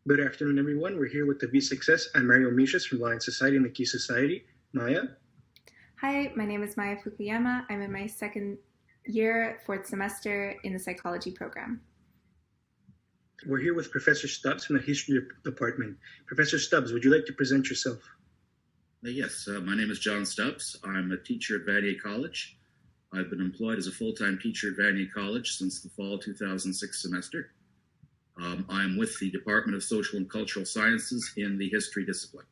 Good afternoon, everyone. We're here with the VSuccess. I'm Mario Michas from Lion Society and the Key Society. Maya. Hi, my name is Maia Fukuyama. I'm in my second year, fourth semester in the psychology program. We're here with Professor Stubbs from the History Department. Professor Stubbs, would you like to present yourself? Yes, my name is John Stubbs. I'm a teacher at Vanier College. I've been employed as a full-time teacher at Vanier College since the fall 2006 semester. I'm with the Department of Social and Cultural Sciences in the history discipline.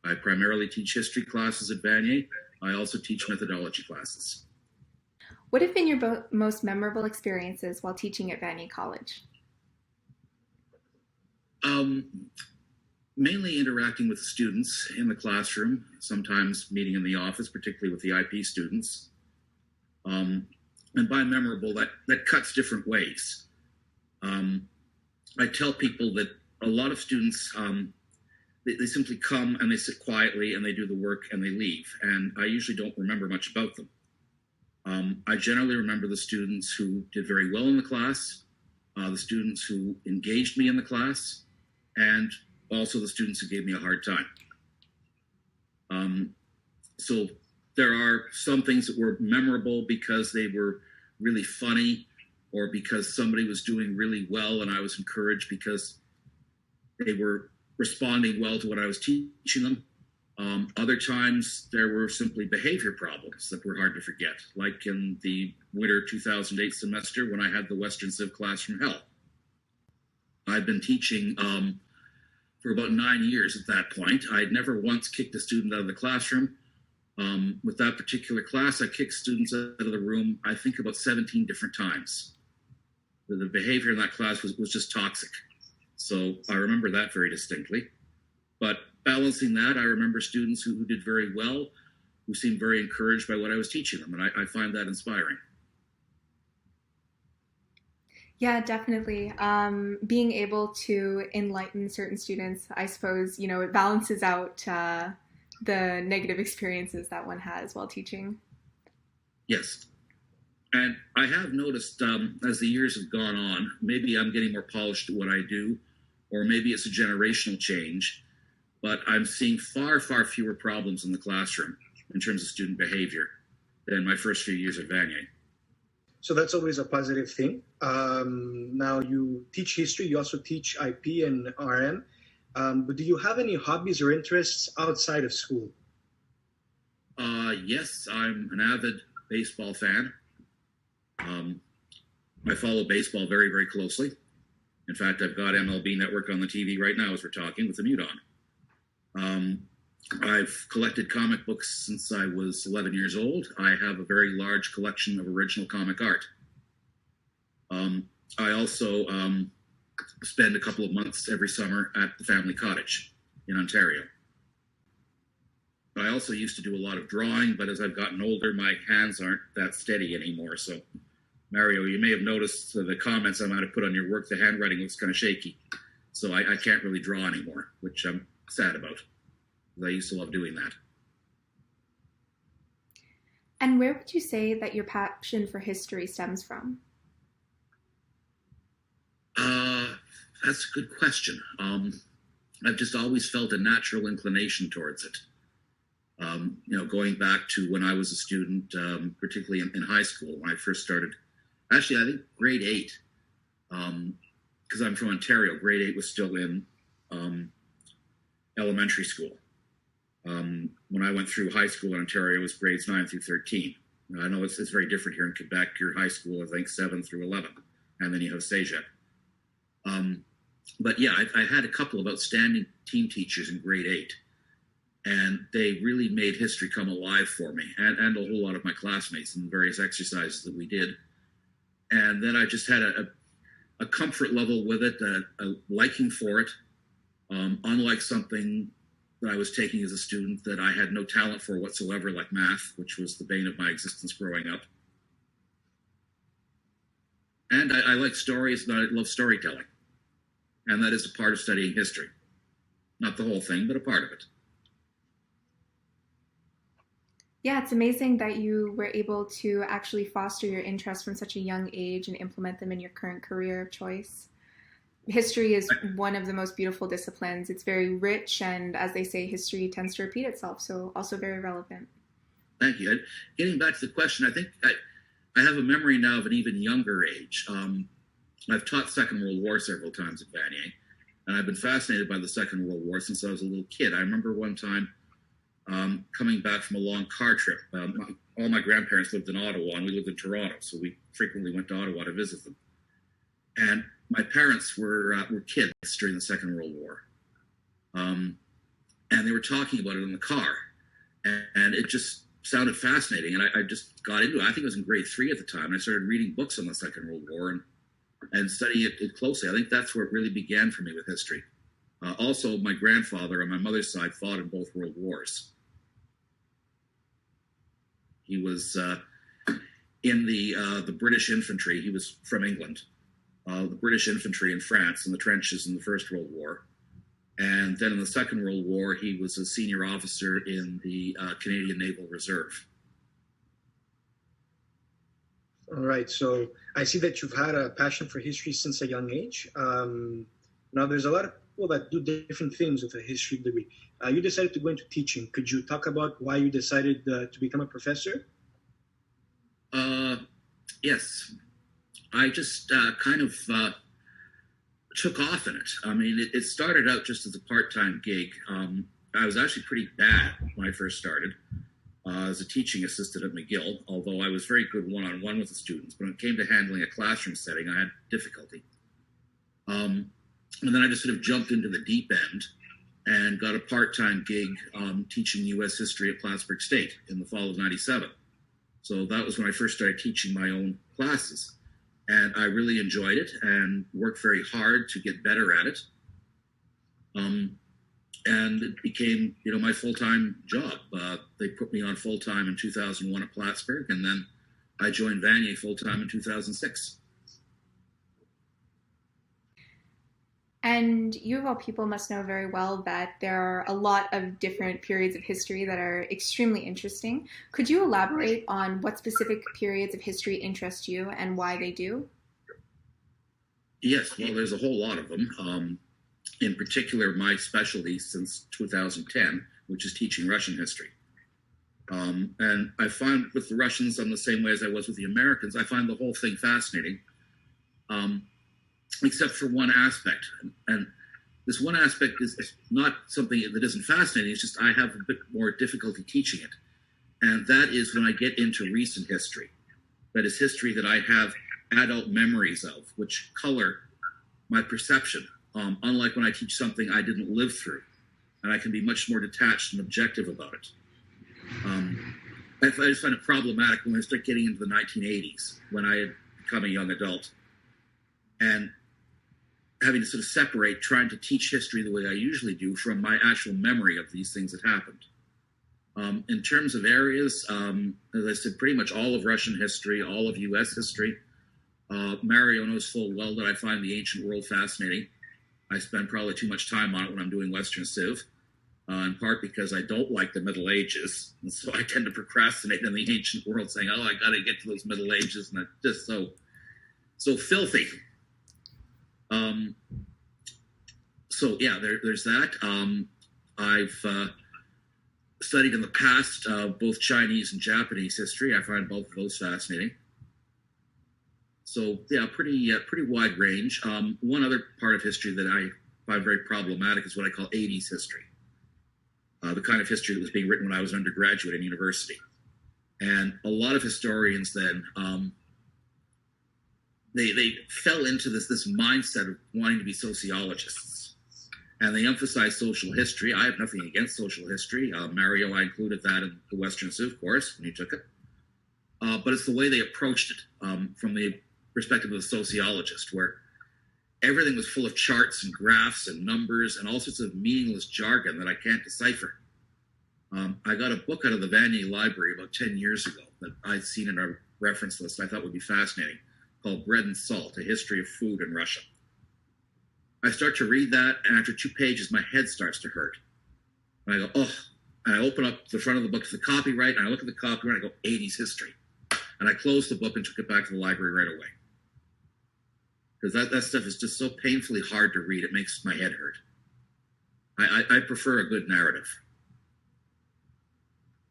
I primarily teach history classes at Vanier. I also teach methodology classes. What have been your most memorable experiences while teaching at Vanier College? Mainly interacting with students in the classroom, sometimes meeting in the office, particularly with the IP students. And by memorable, that cuts different ways. I tell people that a lot of students, they simply come and they sit quietly and they do the work and they leave. And I usually don't remember much about them. I generally remember the students who did very well in the class, the students who engaged me in the class, and also the students who gave me a hard time. So there are some things that were memorable because they were really funny, or because somebody was doing really well and I was encouraged because they were responding well to what I was teaching them. Other times there were simply behavior problems that were hard to forget, like in the winter 2008 semester when I had the Western Civ class from hell. I'd been teaching for about 9 years at that point. I had never once kicked a student out of the classroom. With that particular class, I kicked students out of the room, I think about 17 different times. The behavior in that class was just toxic. So I remember that very distinctly. But balancing that, I remember students who did very well, who seemed very encouraged by what I was teaching them, and I find that inspiring. Yeah, definitely. Being able to enlighten certain students, I suppose, it balances out the negative experiences that one has while teaching. Yes. And I have noticed as the years have gone on, maybe I'm getting more polished at what I do, or maybe it's a generational change, but I'm seeing far, far fewer problems in the classroom in terms of student behavior than my first few years at Vanier. So that's always a positive thing. Now you teach history, you also teach IP and RM. But do you have any hobbies or interests outside of school? Yes, I'm an avid baseball fan. I follow baseball very, very closely. In fact, I've got MLB Network on the TV right now as we're talking with the mute on. I've collected comic books since I was 11 years old. I have a very large collection of original comic art. I also spend a couple of months every summer at the family cottage in Ontario. I also used to do a lot of drawing, but as I've gotten older, my hands aren't that steady anymore. So, Mario, you may have noticed the comments I might have put on your work, the handwriting looks kind of shaky. So I can't really draw anymore, which I'm sad about. I used to love doing that. And where would you say that your passion for history stems from? That's a good question. I've just always felt a natural inclination towards it. Going back to when I was a student, particularly in high school, when I first started, actually, I think grade 8, because I'm from Ontario, grade 8 was still in elementary school. When I went through high school in Ontario, it was grades 9 through 13. I know it's very different here in Quebec. Your high school, I think, 7 through 11, and then you have CEGEP. But yeah, I had a couple of outstanding team teachers in grade 8, and they really made history come alive for me, and a whole lot of my classmates in various exercises that we did. And then I just had a comfort level with it, a liking for it, unlike something that I was taking as a student that I had no talent for whatsoever, like math, which was the bane of my existence growing up. And I like stories, and I love storytelling. And that is a part of studying history. Not the whole thing, but a part of it. Yeah, it's amazing that you were able to actually foster your interests from such a young age and implement them in your current career of choice. history is one of the most beautiful disciplines. It's very rich, and as they say, history tends to repeat itself, so also very relevant. Thank you. Getting back to the question, I think I have a memory now of an even younger age. I've taught Second World War several times at Vanier, and I've been fascinated by the Second World War since I was a little kid. I remember one time coming back from a long car trip. All my grandparents lived in Ottawa, and we lived in Toronto, so we frequently went to Ottawa to visit them. And my parents were kids during the Second World War, and they were talking about it in the car, and it just sounded fascinating, and I just got into it. I think I was in grade 3 at the time, and I started reading books on the Second World War and studying it closely. I think that's where it really began for me with history. Also, my grandfather on my mother's side fought in both World Wars. He was in the British infantry. He was from England. The British infantry in France in the trenches in the First World War. And then in the Second World War, he was a senior officer in the Canadian Naval Reserve. All right. So I see that you've had a passion for history since a young age. Now, there's a lot of people that do different things with a history degree. You decided to go into teaching. Could you talk about why you decided to become a professor? Yes. I just kind of took off in it. I mean, it started out just as a part-time gig. I was actually pretty bad when I first started as a teaching assistant at McGill, although I was very good one-on-one with the students. But when it came to handling a classroom setting, I had difficulty. And then I just sort of jumped into the deep end and got a part-time gig teaching U.S. history at Plattsburgh State in the fall of '97. So that was when I first started teaching my own classes. And I really enjoyed it and worked very hard to get better at it. And it became, my full-time job. They put me on full-time in 2001 at Plattsburgh, and then I joined Vanier full-time in 2006. And you of all people must know very well that there are a lot of different periods of history that are extremely interesting. Could you elaborate on what specific periods of history interest you and why they do? Yes, well, there's a whole lot of them. In particular, my specialty since 2010, which is teaching Russian history. And I find with the Russians, I'm the same way as I was with the Americans. I find the whole thing fascinating. Except for one aspect. And this one aspect is not something that isn't fascinating, it's just I have a bit more difficulty teaching it. And that is when I get into recent history. That is history that I have adult memories of, which color my perception, unlike when I teach something I didn't live through. And I can be much more detached and objective about it. I just find it problematic when I start getting into the 1980s, when I had become a young adult. And having to sort of separate trying to teach history the way I usually do from my actual memory of these things that happened. In terms of areas, as I said, pretty much all of Russian history, all of U.S. history. Mario knows full well that I find the ancient world fascinating. I spend probably too much time on it when I'm doing Western Civ, in part because I don't like the Middle Ages. And so I tend to procrastinate in the ancient world saying, I got to get to those Middle Ages, and it's just so filthy. So yeah, there's that. I've studied in the past both Chinese and Japanese history. I find both of those fascinating. So yeah, pretty wide range. One other part of history that I find very problematic is what I call 80s history. The kind of history that was being written when I was an undergraduate in university. And a lot of historians then, they fell into this mindset of wanting to be sociologists. And they emphasize social history. I have nothing against social history. Mario, I included that in the Western Civ course when you took it. But it's the way they approached it from the perspective of a sociologist, where everything was full of charts and graphs and numbers and all sorts of meaningless jargon that I can't decipher. I got a book out of the Vanier library about 10 years ago that I'd seen in our reference list I thought would be fascinating, called Bread and Salt, A History of Food in Russia. I start to read that, and after 2 pages, my head starts to hurt. And I go, oh, and I open up the front of the book to the copyright, and I look at the copyright, and I go, 80s history. And I closed the book and took it back to the library right away. because that stuff is just so painfully hard to read. It makes my head hurt. I prefer a good narrative.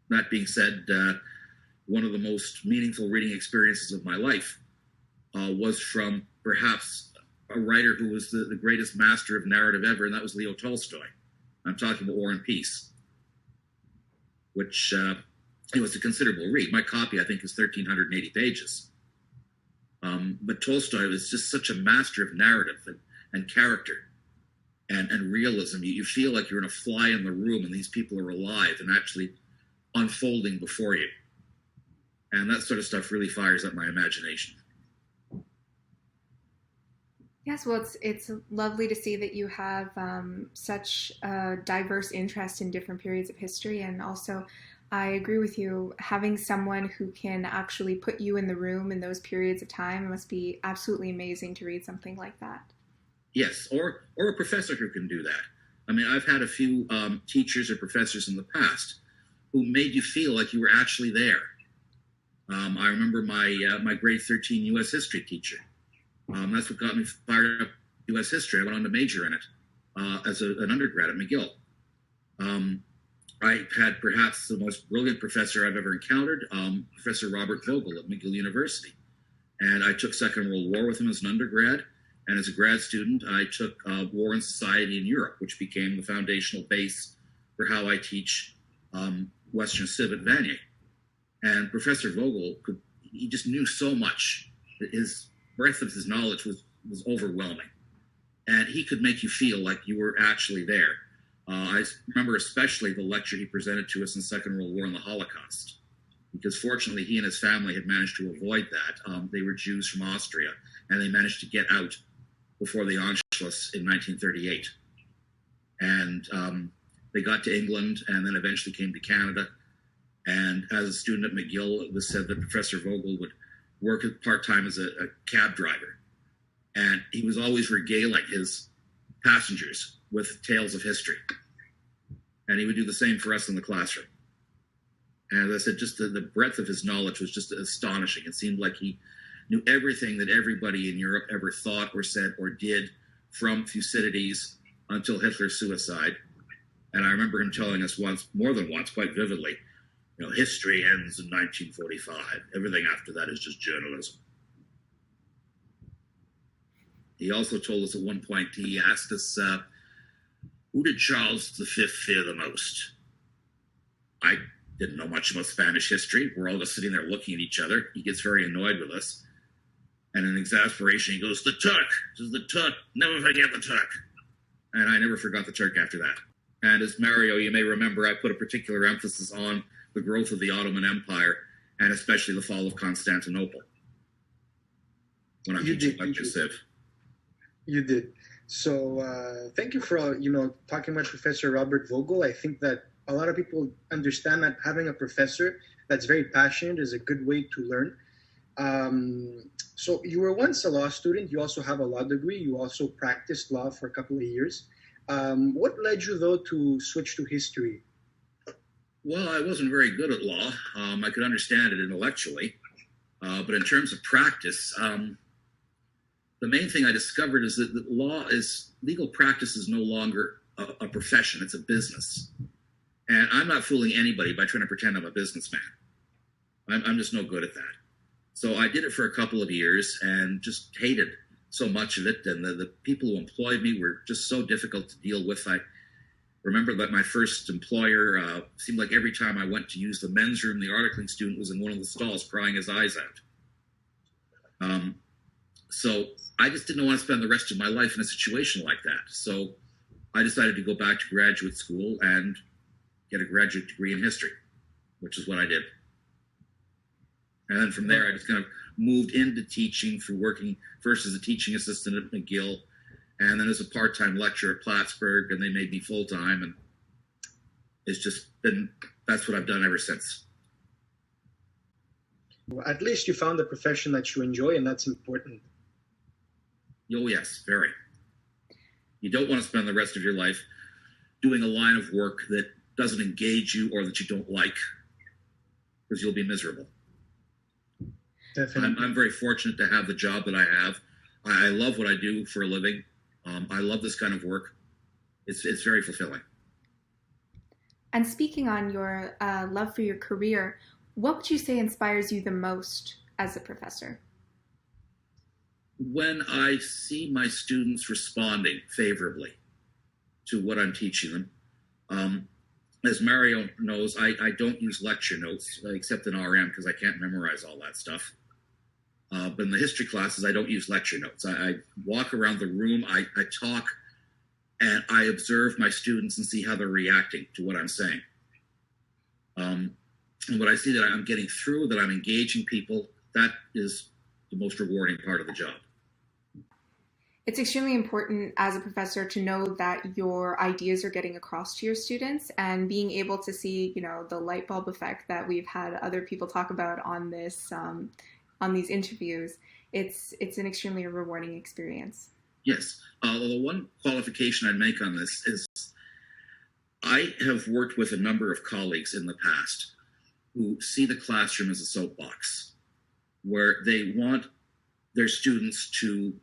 That being said, one of the most meaningful reading experiences of my life was from perhaps a writer who was the greatest master of narrative ever, and that was Leo Tolstoy. I'm talking about War and Peace, which it was a considerable read. My copy, I think, is 1,380 pages. But Tolstoy was just such a master of narrative and character and realism. You feel like you're in a fly in the room and these people are alive and actually unfolding before you. And that sort of stuff really fires up my imagination. Yes, well, it's lovely to see that you have such a diverse interest in different periods of history. And also, I agree with you, having someone who can actually put you in the room in those periods of time must be absolutely amazing to read something like that. Yes, or a professor who can do that. I mean, I've had a few teachers or professors in the past who made you feel like you were actually there. I remember my grade 13 U.S. history teacher. That's what got me fired up U.S. history. I went on to major in it as an undergrad at McGill. I had perhaps the most brilliant professor I've ever encountered, Professor Robert Vogel at McGill University. And I took Second World War with him as an undergrad. And as a grad student, I took War and Society in Europe, which became the foundational base for how I teach Western Civ at Vanier. And Professor Vogel, he just knew so much. His breadth of his knowledge was overwhelming. And he could make you feel like you were actually there. I remember especially the lecture he presented to us in the Second World War and the Holocaust, because fortunately he and his family had managed to avoid that. They were Jews from Austria, and they managed to get out before the Anschluss in 1938. And they got to England and then eventually came to Canada. And as a student at McGill, it was said that Professor Vogel would work part-time as a cab driver. And he was always regaling his passengers with tales of history. And he would do the same for us in the classroom. And as I said, just the breadth of his knowledge was just astonishing. It seemed like he knew everything that everybody in Europe ever thought or said or did, from Thucydides until Hitler's suicide. And I remember him telling us once, more than once, quite vividly, history ends in 1945. Everything after that is just journalism. He also told us at one point, he asked us, who did Charles V fear the most? I didn't know much about Spanish history. We're all just sitting there looking at each other. He gets very annoyed with us. And in exasperation, he goes, the Turk. This is the Turk. Never forget the Turk. And I never forgot the Turk after that. And as Mario, you may remember, I put a particular emphasis on the growth of the Ottoman Empire, and especially the fall of Constantinople, when I'm teaching lecture Civ. You did. So thank you for talking about Professor Robert Vogel. I think that a lot of people understand that having a professor that's very passionate is a good way to learn. So you were once a law student. You also have a law degree. You also practiced law for a couple of years. What led you, though, to switch to history? Well, I wasn't very good at law. I could understand it intellectually. But in terms of practice, the main thing I discovered is that legal practice is no longer a profession. It's a business. And I'm not fooling anybody by trying to pretend I'm a businessman. I'm just no good at that. So I did it for a couple of years and just hated so much of it. And the people who employed me were just so difficult to deal with. I remember that my first employer seemed like every time I went to use the men's room, the articling student was in one of the stalls crying his eyes out. So I just didn't want to spend the rest of my life in a situation like that. So I decided to go back to graduate school and get a graduate degree in history, which is what I did. And then from there, I just kind of moved into teaching through working first as a teaching assistant at McGill, and then as a part-time lecturer at Plattsburgh, and they made me full-time, and it's just been, that's what I've done ever since. Well, at least you found a profession that you enjoy, and that's important. Oh, yes, very. You don't want to spend the rest of your life doing a line of work that doesn't engage you or that you don't like, because you'll be miserable. Definitely. I'm very fortunate to have the job that I have. I love what I do for a living. I love this kind of work. It's very fulfilling. And speaking on your love for your career, what would you say inspires you the most as a professor? When I see my students responding favorably to what I'm teaching them, as Mario knows, I don't use lecture notes except in RM because I can't memorize all that stuff. But in the history classes, I don't use lecture notes. I walk around the room, I talk, and I observe my students and see how they're reacting to what I'm saying. And when I see that I'm getting through, that I'm engaging people, that is the most rewarding part of the job. It's extremely important as a professor to know that your ideas are getting across to your students, and being able to see, the light bulb effect that we've had other people talk about on this, on these interviews. It's an extremely rewarding experience. Yes. The one qualification I'd make on this is I have worked with a number of colleagues in the past who see the classroom as a soapbox, where they want their students to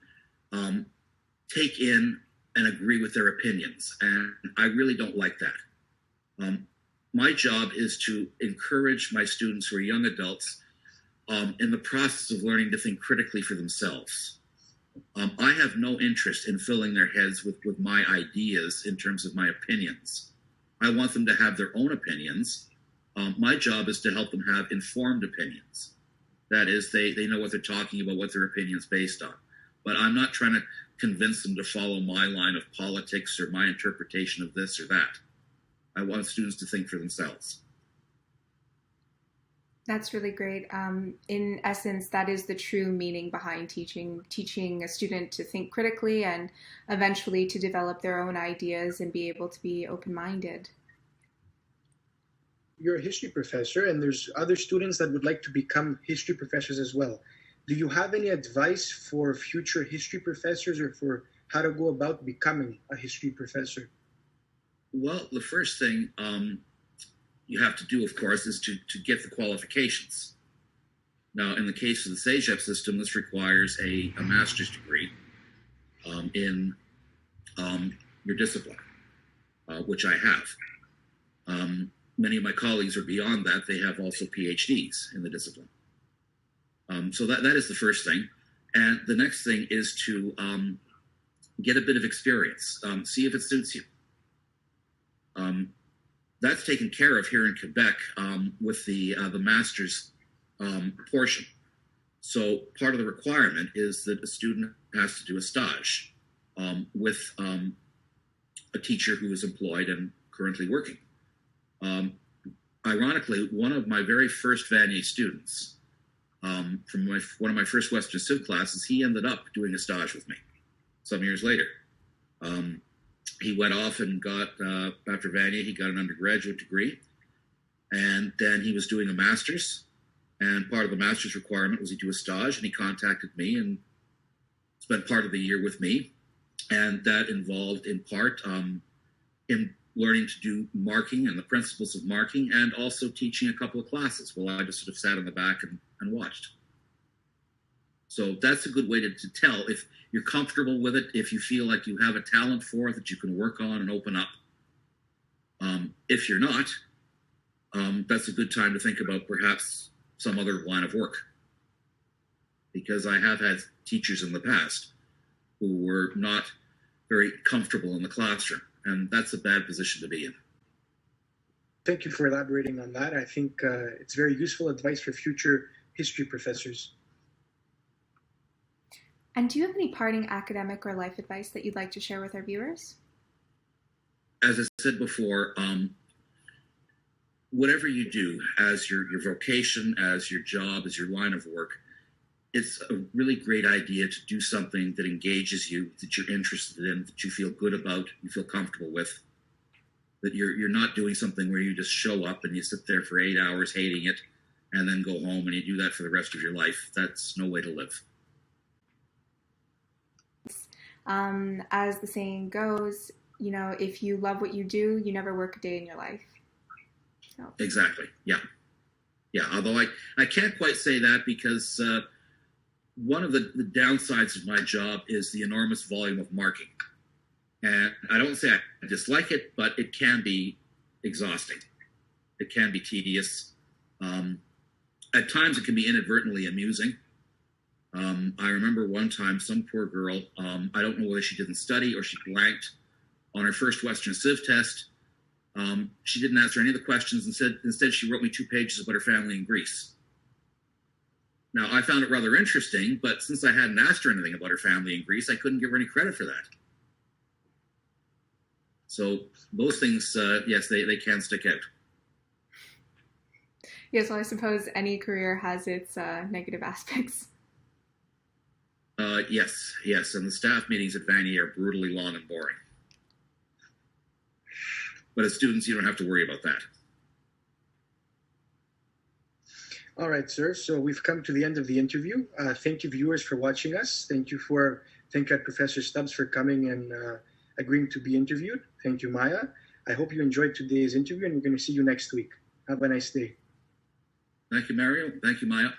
take in and agree with their opinions. And I really don't like that. My job is to encourage my students who are young adults in the process of learning to think critically for themselves. I have no interest in filling their heads with my ideas in terms of my opinions. I want them to have their own opinions. My job is to help them have informed opinions. That is, they know what they're talking about, what their opinion's based on. But I'm not trying to convince them to follow my line of politics or my interpretation of this or that. I want students to think for themselves. That's really great. In essence, that is the true meaning behind teaching a student to think critically and eventually to develop their own ideas and be able to be open-minded. You're a history professor, and there's other students that would like to become history professors as well. Do you have any advice for future history professors, or for how to go about becoming a history professor? Well, the first thing you have to do, of course, is to get the qualifications. Now, in the case of the CEGEP system, this requires a master's degree in your discipline, which I have. Many of my colleagues are beyond that. They have also PhDs in the discipline. So that is the first thing. And the next thing is to get a bit of experience, see if it suits you. That's taken care of here in Quebec with the master's portion. So part of the requirement is that a student has to do a stage with a teacher who is employed and currently working. Ironically, one of my very first Vanier students from one of my first Western Civ classes, he ended up doing a stage with me some years later. He went off and got, after Vanier, he got an undergraduate degree. And then he was doing a master's. And part of the master's requirement was he do a stage. And he contacted me and spent part of the year with me. And that involved, in part, him learning to do marking and the principles of marking, and also teaching a couple of classes while I just sort of sat in the back and watched. So that's a good way to tell if you're comfortable with it, if you feel like you have a talent for it that you can work on and open up. If you're not, that's a good time to think about perhaps some other line of work. Because I have had teachers in the past who were not very comfortable in the classroom, and that's a bad position to be in. Thank you for elaborating on that. I think it's very useful advice for future history professors. And do you have any parting academic or life advice that you'd like to share with our viewers? As I said before, whatever you do as your vocation, as your job, as your line of work, it's a really great idea to do something that engages you, that you're interested in, that you feel good about, you feel comfortable with, that you're not doing something where you just show up and you sit there for 8 hours hating it and then go home and you do that for the rest of your life. That's no way to live. As the saying goes, if you love what you do, you never work a day in your life. So. Exactly. Yeah. Although I can't quite say that because one of the downsides of my job is the enormous volume of marking. And I don't say I dislike it, but it can be exhausting. It can be tedious. At times, it can be inadvertently amusing. I remember one time some poor girl, I don't know whether she didn't study or she blanked on her first Western Civ test. She didn't answer any of the questions. Instead, she wrote me 2 pages about her family in Greece. Now, I found it rather interesting, but since I hadn't asked her anything about her family in Greece, I couldn't give her any credit for that. So those things, yes, they can stick out. Yes, well, I suppose any career has its negative aspects. Yes, and the staff meetings at Vanier are brutally long and boring. But as students, you don't have to worry about that. All right, sir. So we've come to the end of the interview. Thank you, viewers, for watching us. Thank you, Professor Stubbs, for coming and agreeing to be interviewed. Thank you, Maia. I hope you enjoyed today's interview, and we're going to see you next week. Have a nice day. Thank you, Mario. Thank you, Maia.